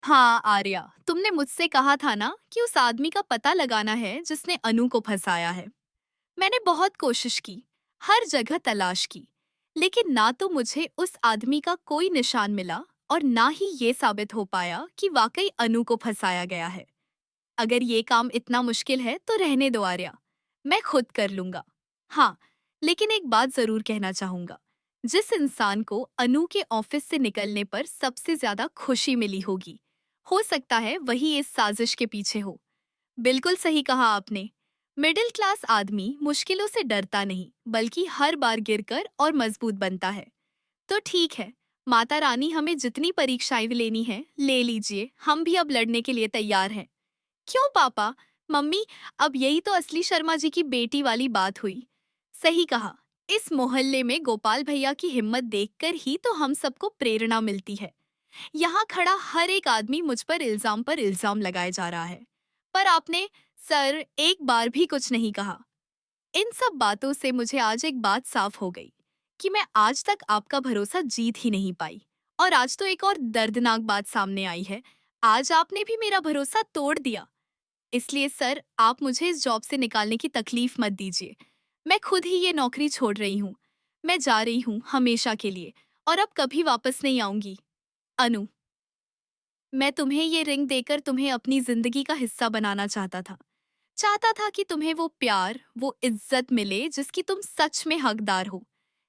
हाँ आर्या, तुमने मुझसे कहा था ना कि उस आदमी का पता लगाना है जिसने अनु को फंसाया है। मैंने बहुत कोशिश की, हर जगह तलाश की, लेकिन ना तो मुझे उस आदमी का कोई निशान मिला और ना ही ये साबित हो पाया कि वाकई अनु को फंसाया गया है। अगर ये काम इतना मुश्किल है तो रहने दो आर्या, मैं खुद कर लूंगा। हाँ, लेकिन एक बात जरूर कहना चाहूंगा। जिस इंसान को अनु के ऑफिस से निकलने पर सबसे ज्यादा खुशी मिली होगी, हो सकता है वही इस साजिश के पीछे हो। बिल्कुल सही कहा आपने। मिडिल क्लास आदमी मुश्किलों से डरता नहीं, बल्कि हर बार गिरकर और मजबूत बनता है। तो ठीक है, माता रानी हमें जितनी परीक्षाएं लेनी है ले लीजिए, हम भी अब लड़ने के लिए तैयार हैं। क्यों पापा, मम्मी, अब यही तो असली शर्मा जी की बेटी वाली बात हुई। सही कहा। इस मोहल्ले में गोपाल भैया की हिम्मत देखकर ही तो हम सबको प्रेरणा मिलती है। यहाँ खड़ा हर एक आदमी मुझ पर इल्जाम लगाए जा रहा है, पर आपने, सर, एक बार भी कुछ नहीं कहा। इन सब बातों से मुझे आज एक बात साफ हो गई कि मैं आज तक आपका भरोसा जीत ही नहीं पाई। और आज तो एक और दर्दनाक बात सामने आई है। आज आपने भी मेरा भरोसा तोड़ दिया। इसलिए सर, आप मुझे इस जॉब से निकालने की तकलीफ मत दीजिए। मैं खुद ही ये नौकरी छोड़ रही हूँ। मैं जा रही हूँ हमेशा के लिए, और अब कभी वापस नहीं आऊंगी। अनु, मैं तुम्हें ये रिंग देकर तुम्हें अपनी जिंदगी का हिस्सा बनाना चाहता था। चाहता था कि तुम्हें वो प्यार, वो इज्जत मिले जिसकी तुम सच में हकदार हो।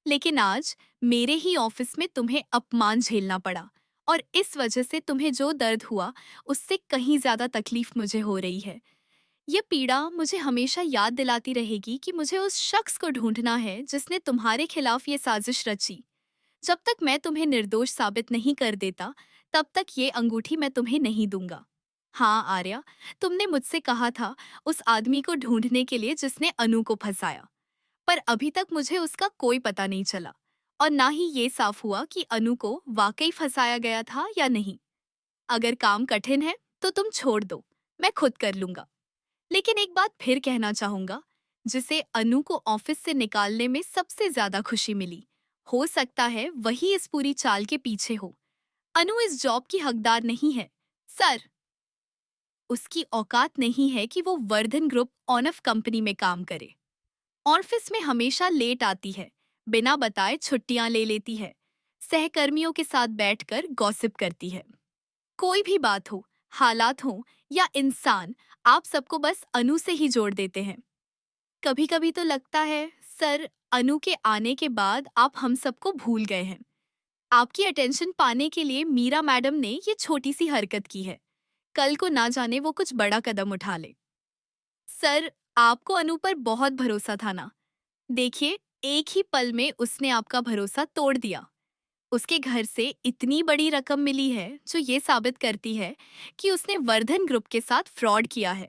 लेकिन आज मेरे ही ऑफिस में तुम्हें अपमान झेलना पड़ा, और इस वजह से तुम्हें जो दर्द हुआ, उससे कहीं ज्यादा तकलीफ मुझे हो रही है। ये पीड़ा मुझे हमेशा याद दिलाती रहेगी कि मुझे उस शख्स को ढूंढना है जिसने तुम्हारे खिलाफ ये साजिश रची। जब तक मैं तुम्हें निर्दोष साबित नहीं कर देता, तब तक ये अंगूठी मैं तुम्हें नहीं दूंगा। हाँ आर्या, तुमने मुझसे कहा था उस आदमी को ढूंढने के लिए जिसने अनु को फंसाया, पर अभी तक मुझे उसका कोई पता नहीं चला, और ना ही ये साफ हुआ कि अनु को वाकई फंसाया गया था या नहीं। अगर काम कठिन है तो तुम छोड़ दो, मैं खुद कर लूंगा। लेकिन एक बात फिर कहना चाहूंगा, जिसे अनु को ऑफिस से निकालने में सबसे ज्यादा खुशी मिली, हो सकता है वही इस पूरी चाल के पीछे हो। अनु इस जॉब की हकदार नहीं है, सर। उसकी औकात नहीं है कि वो वर्धन ग्रुप ऑनफ कंपनी में काम करे। ऑफिस में हमेशा लेट आती है, बिना बताए छुट्टियां ले लेती है, सहकर्मियों के साथ बैठकर गॉसिप करती है। कोई भी बात हो, हालात हो या इंसान, आप सबको बस अनु से ही जोड़ देते हैं। कभी कभी तो लगता है, सर, अनु के आने के बाद आप हम सबको भूल गए हैं। आपकी अटेंशन पाने के लिए मीरा मैडम ने ये छोटी सी हरकत की है। कल को ना जाने वो कुछ बड़ा कदम उठा ले। सर, आपको अनु पर बहुत भरोसा था ना। देखिए, एक ही पल में उसने आपका भरोसा तोड़ दिया। उसके घर से इतनी बड़ी रकम मिली है जो ये साबित करती है कि उसने वर्धन ग्रुप के साथ फ्रॉड किया है।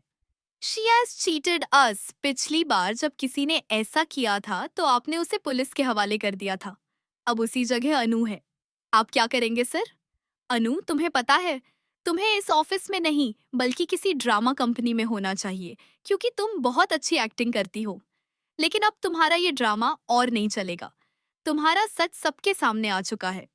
शी हैज चीटेड अस। पिछली बार जब किसी ने ऐसा किया था तो आपने उसे पुलिस के हवाले कर दिया था। अब उसी जगह अनु है। आप क्या करेंगे सर? अनु, तुम्हें पता है, तुम्हें इस ऑफिस में नहीं बल्कि किसी ड्रामा कंपनी में होना चाहिए, क्योंकि तुम बहुत अच्छी एक्टिंग करती हो। लेकिन अब तुम्हारा ये ड्रामा और नहीं चलेगा। तुम्हारा सच सबके सामने आ चुका है।